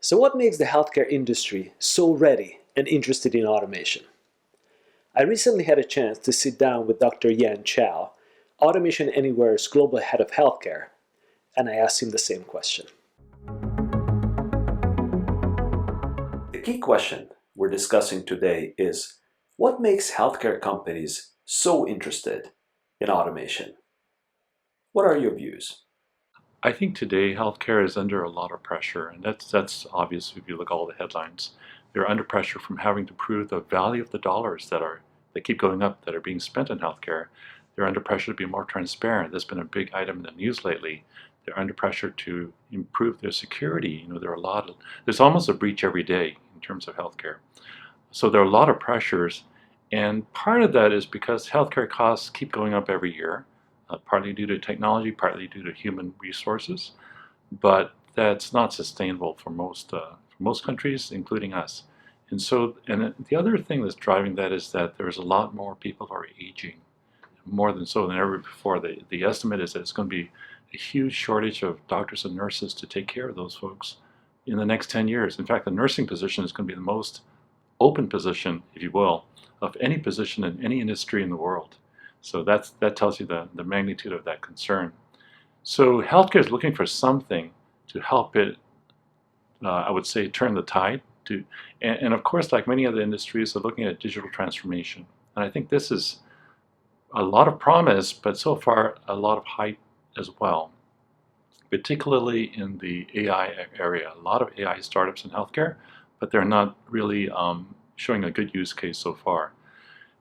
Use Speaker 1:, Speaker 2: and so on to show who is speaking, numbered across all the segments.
Speaker 1: So what makes the healthcare industry so ready and interested in automation? I recently had a chance to sit down with Dr. Yan Chow, Automation Anywhere's global head of healthcare, and I asked him the same question. The key question we're discussing today is, what makes healthcare companies so interested in automation? What are your views?
Speaker 2: I think today healthcare is under a lot of pressure, and that's obvious if you look at all the headlines. They're under pressure from having to prove the value of the dollars that keep going up that are being spent in healthcare. They're under pressure to be more transparent. That's been a big item in the news lately. They're under pressure to improve their security. There's almost a breach every day in terms of healthcare. So there are a lot of pressures, and part of that is because healthcare costs keep going up every year. Partly due to technology, partly due to human resources, but that's not sustainable for most countries, including us. And the other thing that's driving that is that there's a lot more people who are aging, more than ever before. The estimate is that it's going to be a huge shortage of doctors and nurses to take care of those folks in the next 10 years. In fact, the nursing position is going to be the most open position, if you will, of any position in any industry in the world. So that tells you the magnitude of that concern. So healthcare is looking for something to help it, I would say, turn the tide. And of course, like many other industries, they're looking at digital transformation. And I think this is a lot of promise, but so far a lot of hype as well, particularly in the AI area. A lot of AI startups in healthcare, but they're not really showing a good use case so far.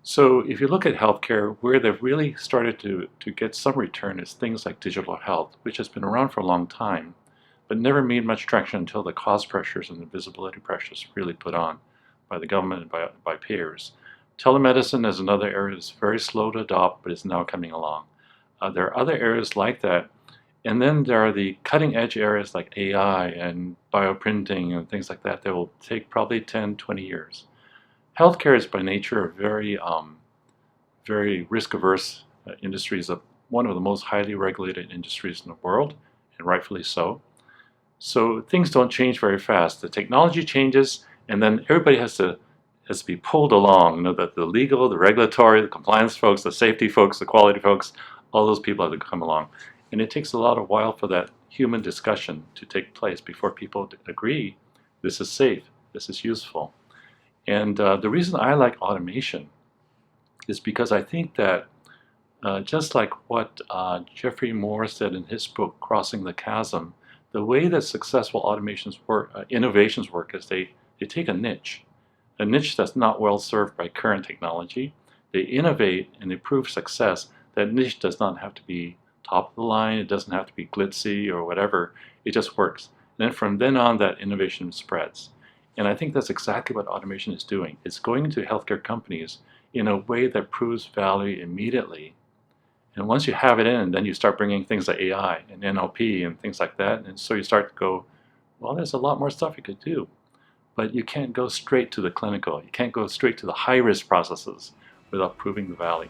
Speaker 2: So if you look at healthcare, where they've really started to get some return is things like digital health, which has been around for a long time, but never made much traction until the cost pressures and the visibility pressures really put on by the government and by payers. Telemedicine is another area that's very slow to adopt, but is now coming along. There are other areas like that. And then there are the cutting edge areas like AI and bioprinting and things like that will take probably 10, 20 years. Healthcare is by nature a very risk-averse industry. Is one of the most highly regulated industries in the world, and rightfully so. So things don't change very fast. The technology changes, and then everybody has to be pulled along. That the legal, the regulatory, the compliance folks, the safety folks, the quality folks, all those people have to come along. And it takes a lot of while for that human discussion to take place before people agree this is safe, this is useful. And the reason I like automation is because I think that just like what Geoffrey Moore said in his book, Crossing the Chasm, the way that successful automations work, innovations work, is they take a niche that's not well served by current technology. They innovate and they prove success. That niche does not have to be top of the line. It doesn't have to be glitzy or whatever. It just works. And then from then on, that innovation spreads. And I think that's exactly what automation is doing. It's going into healthcare companies in a way that proves value immediately. And once you have it in, then you start bringing things like AI and NLP and things like that. And so you start to go, well, there's a lot more stuff you could do. But you can't go straight to the clinical. You can't go straight to the high-risk processes without proving the value.